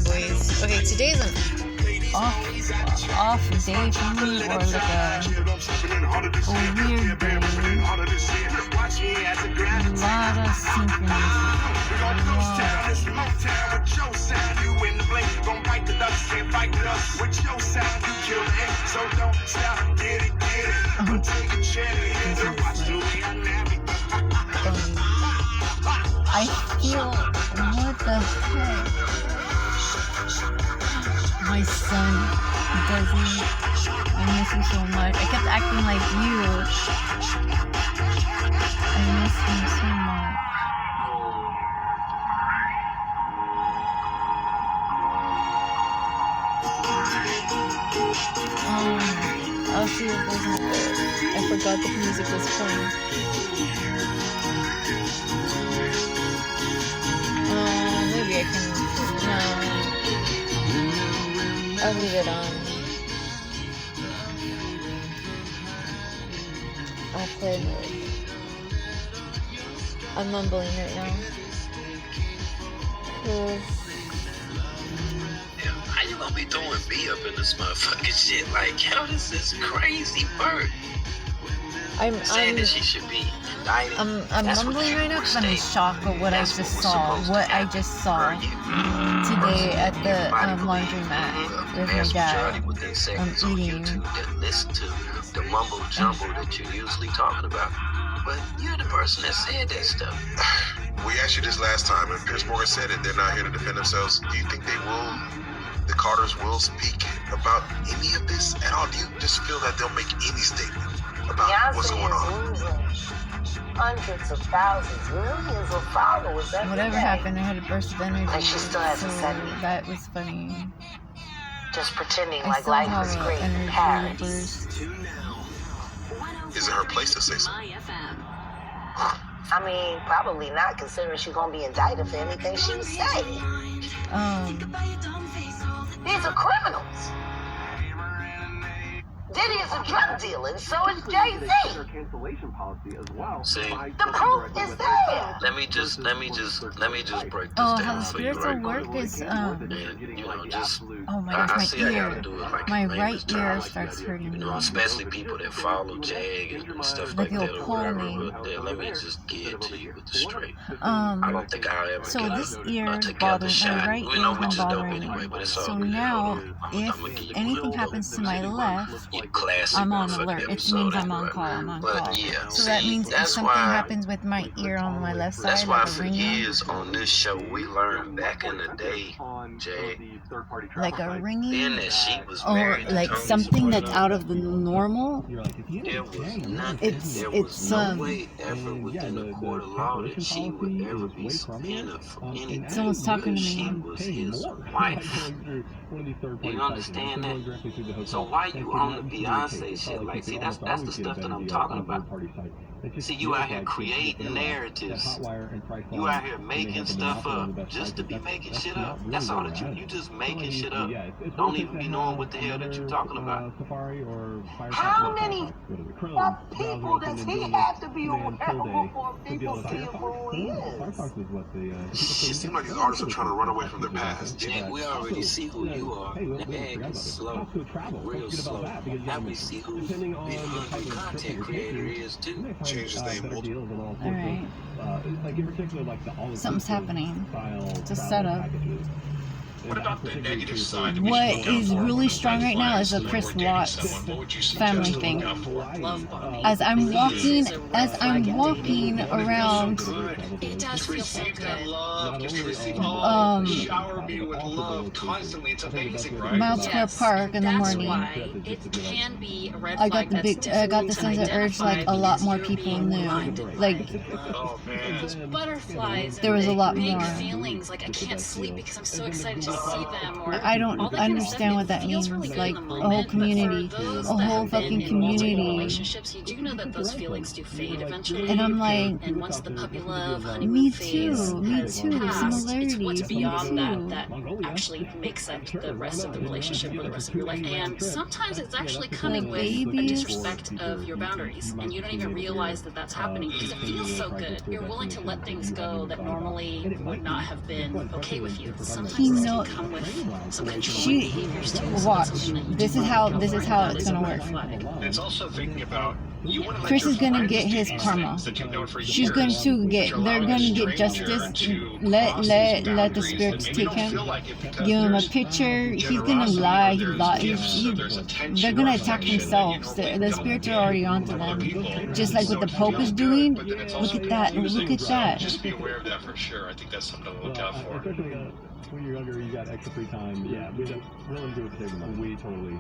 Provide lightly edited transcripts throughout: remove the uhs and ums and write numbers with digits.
boys. Okay, today's an off day for me, or like a weird day. A lot of I feel, what the heck? My son doesn't. I miss him so much. I kept acting like you. I miss him so much. I'll see if there's more. I forgot the music was playing. Maybe I can. No. I'll leave it on. I'll play it. I'm mumbling right now. How you gonna be throwing B up in this motherfucking shit? Like, how does this crazy work? I'm saying that she should be indicted. I'm mumbling right now because I'm in shock of what I just saw. What I just saw today at the laundromat with my dad. Eating. That listen to the mumble jumble that you're usually talking about. But you're the person that said that stuff. We asked you this last time, and Pierce Morgan said it. They're not here to defend themselves. Do you think the Carters will speak about any of this at all? Do you just feel that they'll make any statement about what's going on? Hundreds of thousands, millions of followers every Whatever day. happened, I had a burst of energy. And she still hasn't said anything. That was funny. Just pretending I like still life have is an great in energy Paris. burst. Is it her place to say so? I mean, probably not, considering she's gonna be indicted for anything she was saying. These are criminals. Diddy is a drug dealer, and so is Jay-Z. See, The proof is there. let me just break this How down the for you spiritual right work quick. is And, just oh my I gosh, see my I ear. gotta do it like My famous right time, ear like, starts hurting me. especially people that follow Jag and stuff Like like that it'll or pull whatever. me. But let me just get it to you with the straight. I don't think I'll ever So get this a ear is together bothering shot. my right We ear know is which is dope bothering anyway, me. but it's all So good. now, I'ma if give you anything happens to my left, your classic I'm on motherfucking alert. It episode means I'm on anyway. call. I'm on But call. yeah, So that see, means if that's something why. happens with my ear on my left That's side, why like a for ringing, years on this show we learned back in the day, Jay, like a ringing, being that she was or married to like Tony something that's Soprano, out of the normal. there was nothing, It's there was no it's way ever within the court of law that she would ever be subpoenaed for anything. Someone's talking to She me. was his wife. Do you understand that? So why you on the Beyonce shit? Like, see, that's the stuff that I'm talking about. See, you out here creating narratives. You out here making stuff up just to be making shit up. That's all that you just making shit up. Don't even be knowing what the hell that you talking about. How many people does he have to be aware before people see who he is? It seems like these artists are trying to run away from their past. Jack, we already see who you are. The egg is slow, real slow. Now we see who the content creator is too. Change his name. Alright. Something's happening. It's a setup. What about the negative side? What is really strong right now is a Chris Watts family thing. As I'm walking around, It does receive that love. Just receive shower me with love constantly. It's amazing, right? Miles Square Park in the morning. That's why it can be a red I flag. got the sense of urge like a lot more people knew. Like Oh man. Those butterflies. there was a lot big more. feelings like I can't sleep because I'm so excited to see them. Or I don't all that kind of stuff. understand what It that feels means. really good Like in the a whole moment, but community, for those a that whole have been fucking in multiple community. relationships, you do know that those feelings do fade eventually. And I'm like, and once the puppy love, honeymoon me phase too, me has too, passed, similarities, it's what's me beyond too. that actually makes up the rest of the relationship or the rest of your life. And sometimes it's actually coming with a babies. disrespect of your boundaries, and you don't even realize that that's happening because it feels so good. You're willing to let things go that normally would not have been okay with you. Sometimes He it's Well, come with some controlling she behaviors too. So watch. that's something This is how it's gonna work. It's also thinking about you want to Chris let is your gonna friends get do his these karma. things that you've known for She's years, going to but get. you're They're allowing going to a get stranger justice. to Let cross let these let the boundaries spirits that maybe take don't him. feel like it because Give him a there's picture. He's gonna generosity lie. or there's gifts or there's attention They're or gonna attack affection that you themselves. normally The don't spirits are get already onto from other them. people. Just like So what the it Pope feels is good, doing. but then it's Look also at that. confusing. Look at So that. just be aware of that for sure. I think that's something to look out for. Especially when you're younger, you got extra free time. Yeah, we don't really do it table. We totally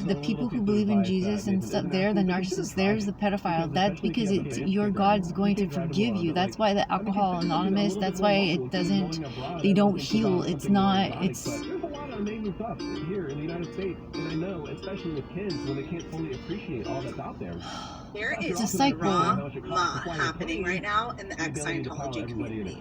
The people who believe in Jesus and stuff, they're the narcissists. There's the pedophile. That's because it's your God's going to forgive you. That's why the Alcohol Anonymous. That's why it doesn't. They don't heal. It's not. It's. There's a lot of amazing stuff here in the United States, and I know, especially with kids, when they can't fully appreciate all that's out there. There is It's a cycle. drama happening right now in the ex-Scientology community.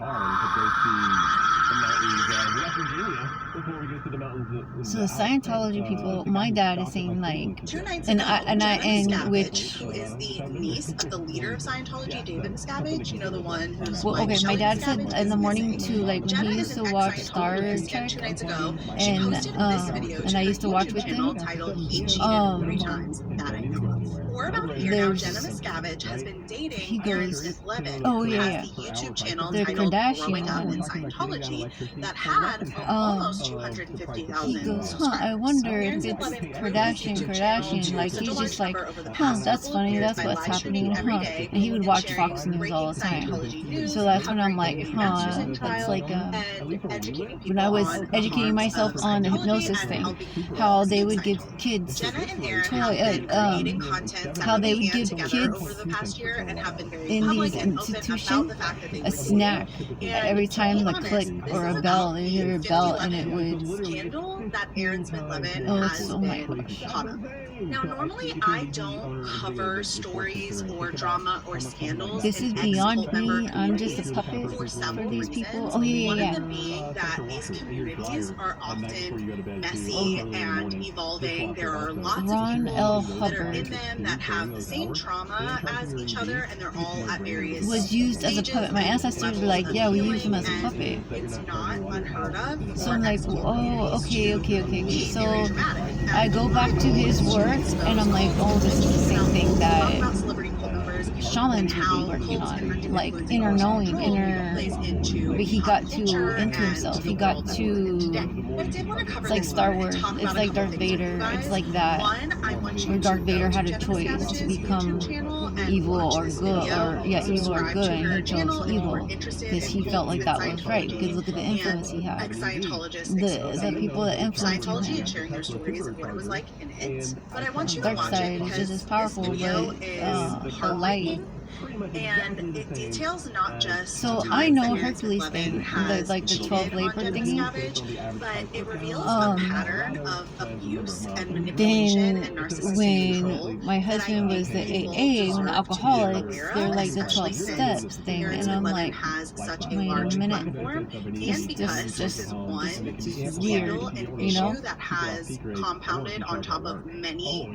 So the Scientology people, my dad is saying like, 2 nights and ago, and Jenna which. Miscavige, who is the niece of the leader of Scientology, David Miscavige, you know, the one who's Well, okay, my dad said in the morning too, like when Jenna he is used an to watch Star ex-Scientologist, Trek, and 2 nights ago, she and posted this video and to I her used to watch YouTube with channel him. titled "He Cheated 3 Times That I Know Of." For about a year now, There's- Jenna Miscavige has been He dating goes- Aaron Smith Levin, Oh, who yeah, has the YouTube channel The titled "Growing Up in Kardashians. Scientology" that had almost 250,000 He goes, subscribers. I wonder Aaron if Smith it's Levin grew his YouTube channel Kardashian. to Like such a he's large just like, number over the huh, past that's couple of funny. years That's by what's live streaming happening, every huh? day And he would watch sharing Fox News all the breaking time. Scientology news, So that's when I'm covering like, the Manson that's trial, like and educating people when I was on the educating harms myself of on the Scientology hypnosis and thing, helping people how they escape would give Scientology. kids Jenna and Aaron toy, have been creating content how they would hand give together kids over the past year and have been very in public these and open about institutions the fact that they a would snack and every to time be the honest, click this or is a bell. about They the hear a bell and it 5011 would. scandal that Aaron Smith Levin Oh, has oh my been gosh. caught up. Now, normally I don't cover stories or drama or scandals. This is in beyond ex-cult member me. I'm just a communities puppet for for several these reasons. people. Oh yeah, One yeah, of them being that these communities are often messy and evolving. There are lots of Ron people L. that are in Hubbard them that have the same trauma as each other, and they're all at various was used as a stages puppet. My and ancestors were levels like, of yeah, we use him healing, as a and puppet. it's not unheard of. So for I'm like, ex-cult oh, communities okay, to okay. be very So dramatic. I go back to his work and I'm like, oh, this is the same thing that Shanann would be working on, like inner knowing, but he got too into himself. He got too. It's like Star Wars. It's like Darth Vader. It's like that. Where Darth Vader had a choice to become evil or good, evil or good, and he chose evil because he felt like that was right. Because look at the influence he had. The people that influenced Scientology him. and sharing their stories of what it was like in it. But I want you to Dark watch side it is because just as powerful, this video but is the light. heartbreaking. And it details not just So times I know that Aaron Hercules Smith thing, Levin has like the 12 cheated on labor Jenna thingy. Miscavige, but it reveals a pattern of abuse and manipulation and Then narcissistic control. when my husband was the AA, when the alcoholics, they're like the 12 steps thing, Aaron and Smith I'm Levin like, has such a wait a large minute. platform, This and because just this is one weird, scandal and you know? issue that has compounded on top of many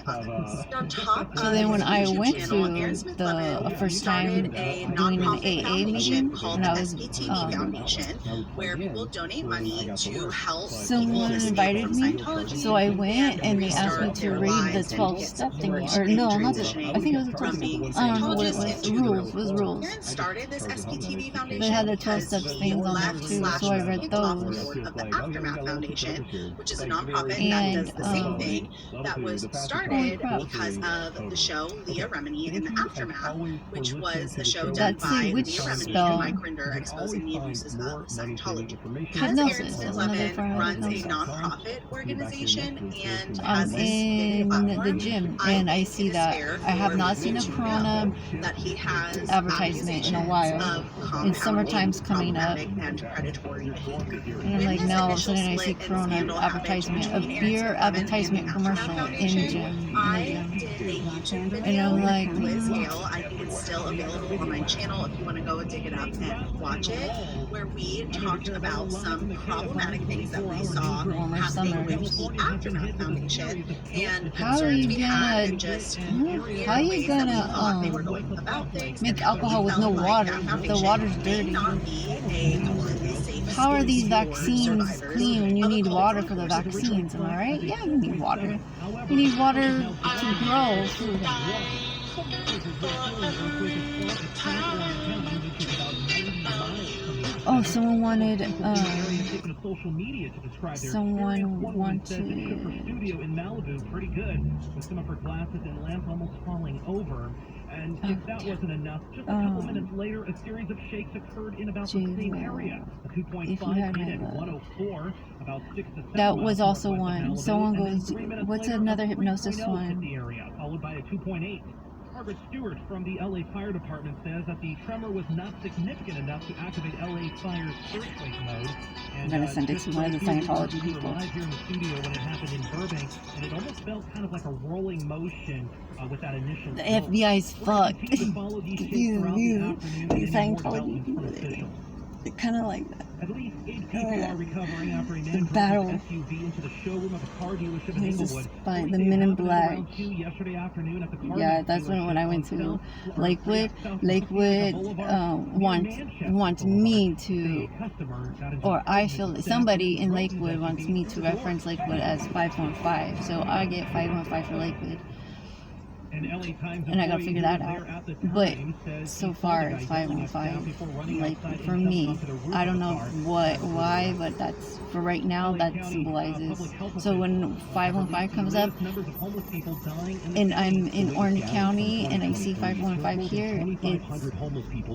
others. On top So of then when his I YouTube went channel, to Aaron Smith the Levin first time started a doing an nonprofit AA foundation meeting, called and the I was SPTV Foundation, where people donate money to help people someone escape invited from me, Scientology so I went and they asked me restart to their read the lives and 12 get step support thingy, or in no, not the, transitioning I think it was the 12 from step. being I don't know what it Scientologist was. into Rules, it was rules. Aaron started this SPTV Foundation They had the 12 because steps he things on there left too, slash so I read kicked off the those. board of the Aftermath Foundation, which is a nonprofit that And, does the same thing, that was started because of the show Leah Remini in the Aftermath, which was a show done That's by a witch Leah Remini spell. and Mike Rinder exposing the abuses of Scientology. Because Aaron Hypnosis, Smith another Levin form of runs a hypnosis. nonprofit organization and I'm has this big in platform, the gym and I think see it is that. fair I have for not seen a people to Corona know that he has advertisement in a while. accusations And of summertime's compounding coming up. problematic and predatory behavior. And I'm like, When this no, all of a initial sudden I split see and Corona scandal happened advertisement, a between Aaron beer Smith Levin advertisement and the commercial Aftermath in Foundation, gym. I did a YouTube video And I'm like, with Liz Gale. I think it's still available on my channel if you want to go and dig it up and watch it, where we talked about some problematic things that we saw Warmer happening summer. with the Aftermath Foundation and How are concerns you we had gonna- and just how are you ways that we gonna, thought they were going about things, make and alcohol we with no felt like water? that The foundation water's may dirty. not be a completely safe how are these vaccines survivors clean when you of the need cult water drug for the wars. vaccines? Am I right? Yeah, you need water. You need water to grow food. Oh, someone wanted, someone wanted, studio in Malibu pretty good, with some of her glasses and lamp almost falling over. And if that wasn't enough, just a couple minutes later, a series of shakes occurred in about the same area. A 2.5 hit at 104, about 6 to 7 that was miles also northwest of one. Malibu, Someone and then goes, 3 minutes what's later, another a hypnosis 3.0 hit one? the area, followed by a 2.8. Margaret Stewart from the LA Fire Department says that the tremor was not significant enough to activate LA Fire's earthquake mode. I'm gonna send it to one of the Scientology people. Live here in the studio when it happened in Burbank, and it almost felt kind of like a rolling motion with that initial. The FBI's fucked. These Scientology people, they're kind of like that. At least 8 people are recovering after a man battle. drove an SUV into the showroom of a car dealership in There's a Inglewood. spy, the Men in Black. Around 2 yesterday afternoon at the car Yeah, that's when I went to Lakewood. Lakewood wants me to, or I feel that somebody in Lakewood wants me to reference Lakewood as 515. So I get 515 for Lakewood. And I gotta figure that out. But so far it's 515. Like for me, I don't know why, but that's for right now. That symbolizes. So when 515 comes up, and I'm in Orange County, and I see 515 here, it's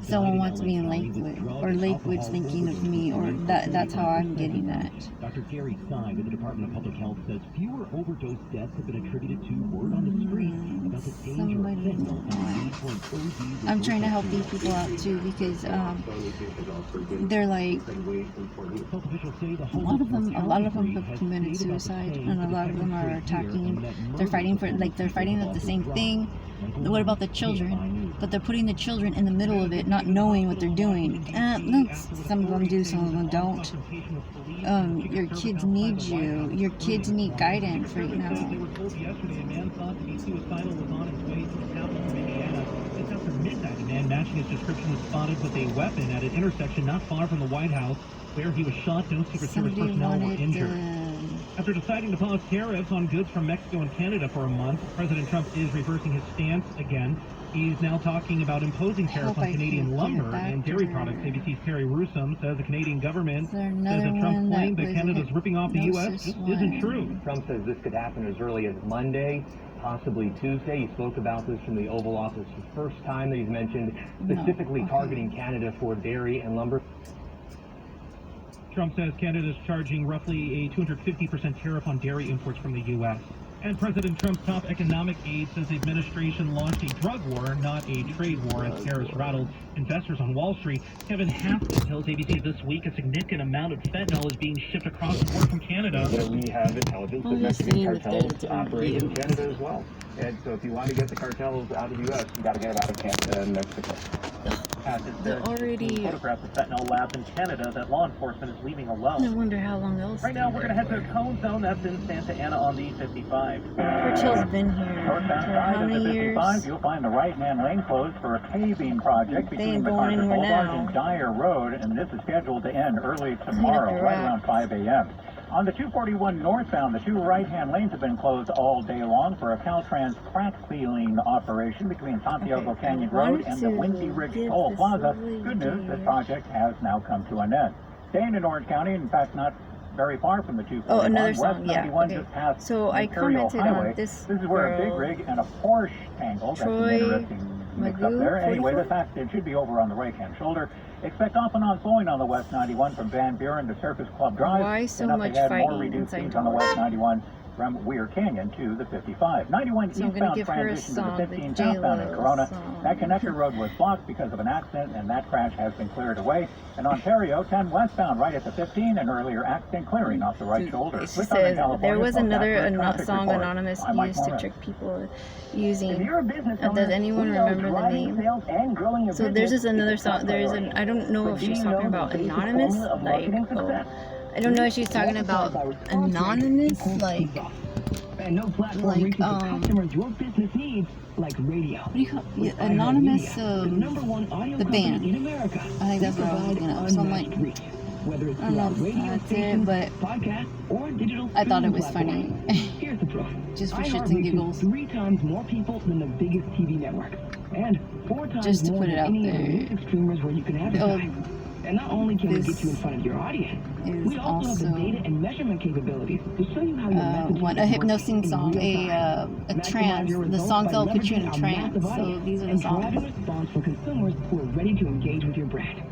someone wants me in Lakewood, or Lakewood's thinking of me, or that's how I'm getting that. Dr. Gary Stein with the Department of Public Health says fewer overdose deaths have been attributed to word on the street about the danger of fentanyl. I'm trying to help these people out too, because they're like, a lot of them have committed suicide, and a lot of them are attacking. They're fighting the same thing. What about the children? But they're putting the children in the middle of it, not knowing what they're doing. Some of them do, some of them don't. Your kids need you. Your kids need guidance right now. Midnight, a man matching his description was spotted with a weapon at an intersection not far from the White House, where he was shot. No Secret Service personnel were injured. After deciding to pause tariffs on goods from Mexico and Canada for a month, President Trump is reversing his stance again. He's now talking about imposing tariffs on Canadian lumber and dairy products. ABC's Terry Russom says the Canadian government says that Trump's claim that Canada's ripping off the U.S. just isn't true. Trump says this could happen as early as Monday, possibly Tuesday. He spoke about this from the Oval Office the first time that he's mentioned specifically targeting Canada for dairy and lumber. Trump says Canada is charging roughly a 250% tariff on dairy imports from the U.S. And President Trump's top economic aide says the administration launched a drug war, not a trade war, as tariffs rattled investors on Wall Street. Kevin Haskell tells ABC this week a significant amount of fentanyl is being shipped across the border from Canada. We have intelligence that Mexican cartels operate in Canada as well. And so if you want to get the cartels out of the U.S., you got to get them out of Canada and Mexico. They're already photographs of fentanyl labs in Canada that law enforcement is leaving alone. I wonder how long they'll stay. Right now, we're going to head to a cone zone that's in Santa Ana on the 55. Churchill's been here for how many years? You'll find the right-hand lane closed for a paving project between MacArthur Boulevard and Dyer Road, and this is scheduled to end early tomorrow, right around 5 a.m. On the 241 northbound, the two right-hand lanes have been closed all day long for a Caltrans crack sealing operation between Santiago Canyon Road and the Windy Ridge Toll Plaza. Good news, this project has now come to an end. Staying in Orange County, in fact, not very far from the 241. Oh, another song, West 91 just past so I commented Highway. on this. This is where a big rig and a Porsche tangle. That's an interesting mix up there. Anyway, the fact it should be over on the right-hand shoulder. Expect off and on slowing on the West 91 from Van Buren to Surface Club Drive. Why so and up much ahead, fighting more reduced inside speeds on the West 91 from Weir Canyon to the 55. 91 so eastbound transition to the 15 southbound in Corona. That connector road was blocked because of an accident, and that crash has been cleared away. In Ontario, 10 westbound right at the 15, an earlier accident clearing off the right shoulder. She says there was another song Anonymous used to trick people using. Does anyone remember the name? So there's just another song. There's an, I don't know if she's talking about Anonymous, like, I don't know if she's talking about Anonymous, like customers your business needs, like radio. What do you call it? Anonymous, the number one audio the band. in America. I think that's what I was looking up. So I'm like, Whether it's I don't know through our if radio that's it, stations, but podcasts, or digital I thought it was streaming funny. platforms. Here's the proof. Just for iHeart shits and reaches giggles. 3 times more people than the biggest TV network, and 4 times Just to more put it than out any of the there. music streamers where you can advertise. And not only can we get you in front of your audience, we also have the data and measurement capabilities to show you how your message a hypnosing song, a trance. The songs that'll put you in a trance. So these are the songs. Driving response for consumers who are ready to engage with your brand.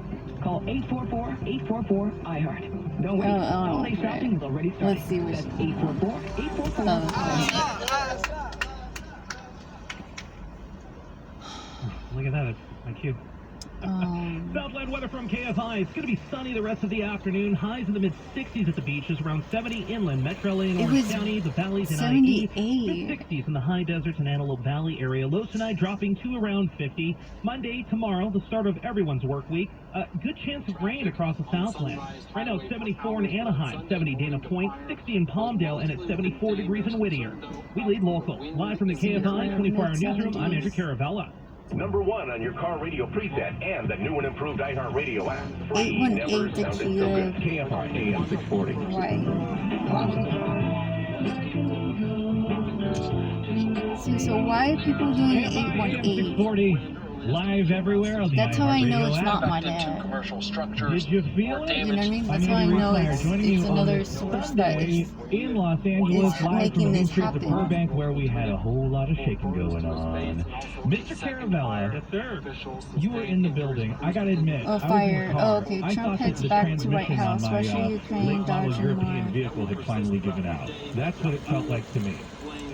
Call 844-844-iHeart. Don't wait. Holiday shopping is already started. Let's see which. That's 844-844-iHeart. Look at that. That's my cue. Southland weather from KFI. It's going to be sunny the rest of the afternoon. Highs in the mid-60s at the beaches, around 70 inland, Metro LA and Orange County, the valleys and IE. Mid-60s in the high deserts and Antelope Valley area. Lows tonight dropping to around 50. Monday, tomorrow, the start of everyone's work week. Good chance of rain across the Southland. Right now, 74 in Anaheim, 70 Dana Point, 60 in Palmdale, and it's 74 degrees in Whittier. We lead local. Live from the KFI 24-hour newsroom, I'm Andrew Caravella. Number 1 on your car radio preset and the new and improved iHeart Radio app. Free, never sounded so good. KFI AM 640. Right. So why are people doing 818? Live everywhere on the That's how I know it's not my dad. Did you feel it? You know what I mean? That's how I know it's another source that is in Los Angeles, live from the streets of happen. Burbank, where we had a whole lot of shaking going on. Mr. Caravella, yes, sir. You were in the building. I gotta admit, Oh, I was in fire. the car. Oh, okay. I Trump thought heads that the back to White transmission House. on my Russia, Ukraine, late model Dodge, European and vehicle had finally given out. That's what it felt like to me.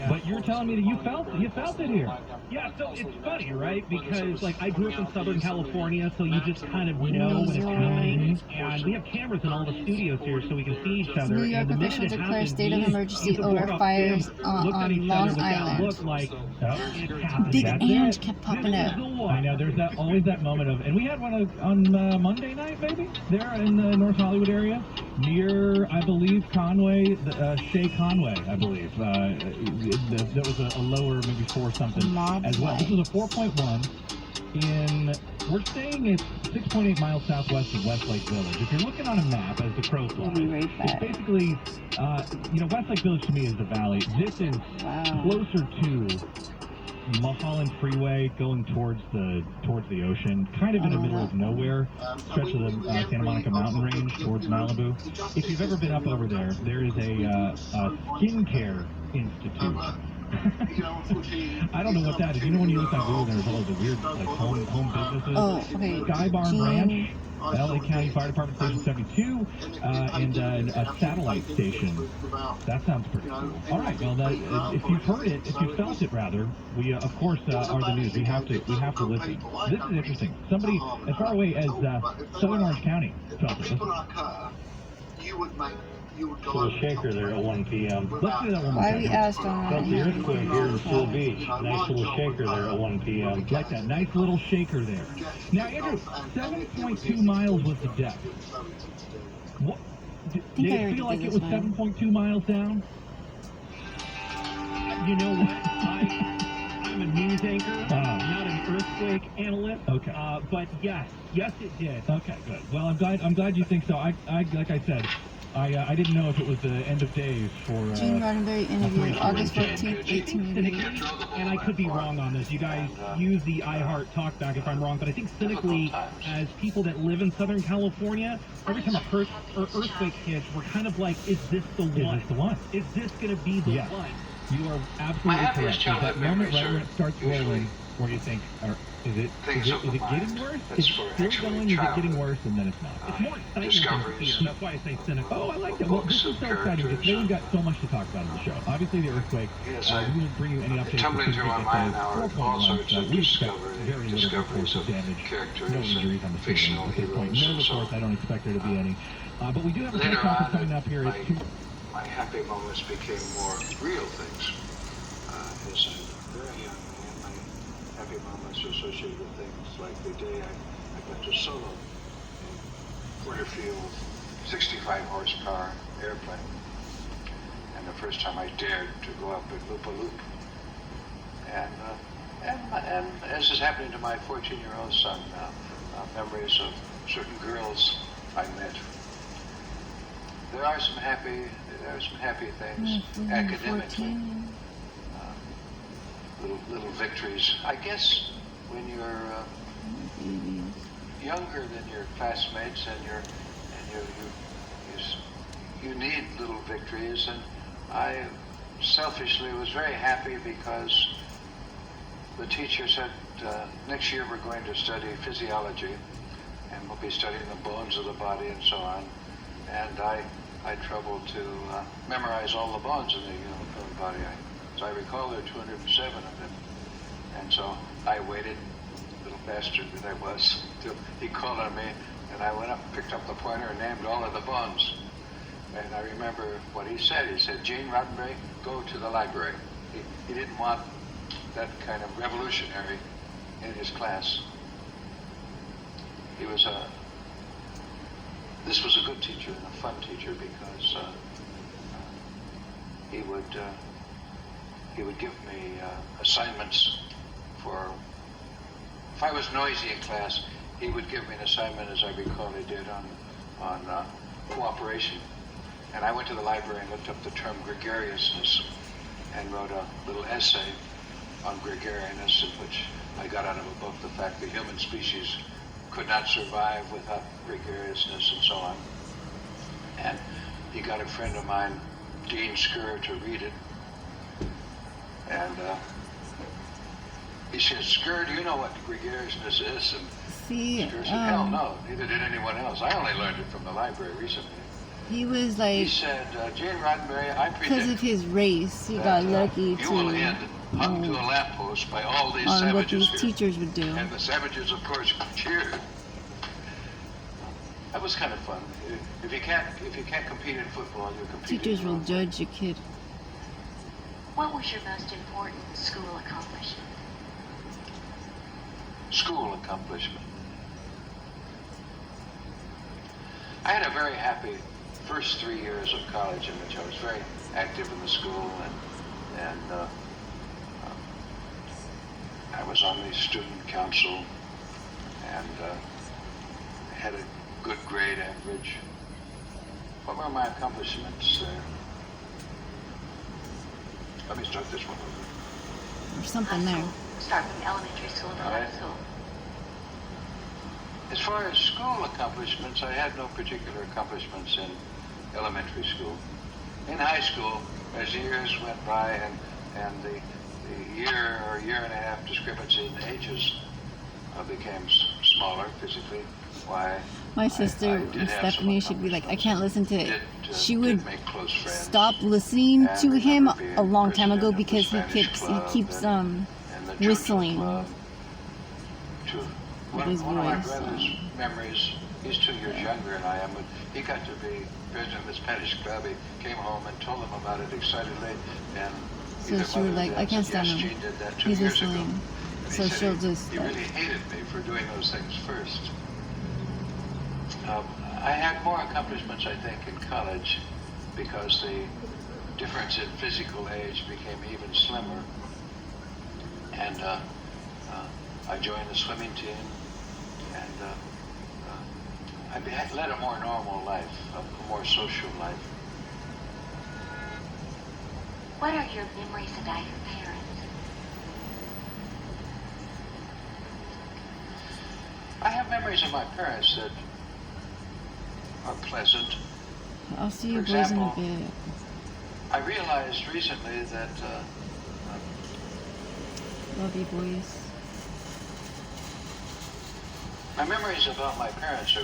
But you're telling me that you felt it here. Yeah, so it's funny, right? Because like I grew up in Southern California, so you just kind of know when it's happening. And we have cameras in all the studios here, so we can see each other. New York officials declare state of emergency over fires on Long Island. Big Ange kept popping up. I know, there's always that moment of, and we had one on Monday night, maybe, there in the North Hollywood area, near, I believe, Conway, Shea Conway, I believe. There was a lower, maybe 4 something as well. This is a 4.1 we're saying it's 6.8 miles southwest of Westlake Village. If you're looking on a map as the crow flies, it's basically, Westlake Village to me is the valley. This is closer to Mulholland Freeway going towards the ocean, kind of in the middle of nowhere, stretch of the Santa Monica mountain range towards Malibu. If you've ever been up over there, there is a skincare institute. I don't know what that is. You know when you look on Google, there's all the weird like home businesses. Oh, okay. Sky Barn Ranch, LA County Fire Department Station 72, and a satellite station. That sounds pretty cool. All right, well, if you've heard it, if you felt it rather, we of course are the news. We have to listen. This is interesting. Somebody as far away as Southern Orange County felt it. Little shaker there at 1 p.m. Let's do that one more Why time. we asked on Felt the earthquake here in Seal Beach. Nice little shaker there at 1 p.m. Like that nice little shaker there. Now, Andrew, 7.2 miles was the depth. What, did it feel like it was 7.2 miles down? You know what? I'm a news anchor, not an earthquake analyst. Okay. But yes, it did. Okay, good. Well, I'm glad you think so. I like I said, I didn't know if it was the end of days for Gene Roddenberry interview, August 14th, 1888. And I could be wrong on this. You guys use the iHeart talkback if I'm wrong, but I think cynically, as people that live in Southern California, every time a earthquake hits, we're kind of like, is this the one? Is this the one? Is this going to be the one? You are absolutely correct. There's that moment right where it starts rolling, where you think, is it getting worse? Is it still going? Is it getting worse? And then it's not. It's more excitement than fear. That's why I say cynical. Oh, I like that. Well, this is so exciting because today we've got so much to talk about in the show. Obviously, the earthquake. We will bring you any updates. Tumbling through my mind now, also it's a very little reports of damage. No injuries on the scene at this point. No reports. I don't expect there to be any. But we do have a press conference coming up here. My happy moments became more real things. As a very young man, my happy moments are associated with things like the day I got to solo in Porterfield 65 horsepower airplane, and the first time I dared to go up at Loop-a-Loop. And as is happening to my 14-year-old son, memories of certain girls I met there are some happy things academically. Little victories. I guess when you're younger than your classmates and you need little victories, and I selfishly was very happy because the teacher said next year we're going to study physiology and we'll be studying the bones of the body and so on, and I had trouble to memorize all the bones in the human body. As I recall, there are 207 of them, and so I waited, little bastard that I was, till he called on me, and I went up, picked up the pointer, and named all of the bones. And I remember what he said. He said, "Gene Roddenberry, go to the library." He didn't want that kind of revolutionary in his class. This was a good teacher and a fun teacher because he would give me assignments for, if I was noisy in class, he would give me an assignment, as I recall he did, on cooperation. And I went to the library and looked up the term gregariousness and wrote a little essay on gregariousness, in which I got out of a book the fact the human species could not survive without gregariousness and so on. And he got a friend of mine, Dean Skerr, to read it. And he said, "Skerr, do you know what gregariousness is?" And Skerr said, "Hell no, neither did anyone else. I only learned it from the library recently." He was like, he said, "Gene Roddenberry, I predict because of his race, he got lucky you will end hung to a lamppost by all these on savages what these here." teachers would do. And the savages, of course, cheered. That was kind of fun. If you can't compete in football, you compete. Teachers will judge your kid. What was your most important school accomplishment? School accomplishment. I had a very happy first 3 years of college in which I was very active in the school, and I was on the student council, and had a good grade average. What were my accomplishments? Let me start this one over. There's something there. Start from elementary school to high school. As far as school accomplishments, I had no particular accomplishments in elementary school. In high school, as the years went by and the year or year and a half discrepancy in ages became smaller physically, why? My sister, Stephanie, should be like, I can't listen to it. She would stop listening to him a long time ago because he keeps whistling with his One of my voice. brother's memories, he's 2 years younger than I am, but he got to be president of the Spanish club. He came home and told them about it excitedly, and So she was like, I can't stand him. Gene did that 2 He's years ago. whistling. And So he said she'll just he really hated me for doing those things first. I had more accomplishments, I think, in college because the difference in physical age became even slimmer. And I joined the swimming team, and I led a more normal life, a more social life. What are your memories about your parents? I have memories of my parents that are pleasant. I'll see you boys in a bit. I realized recently that Love you, boys. my memories about my parents are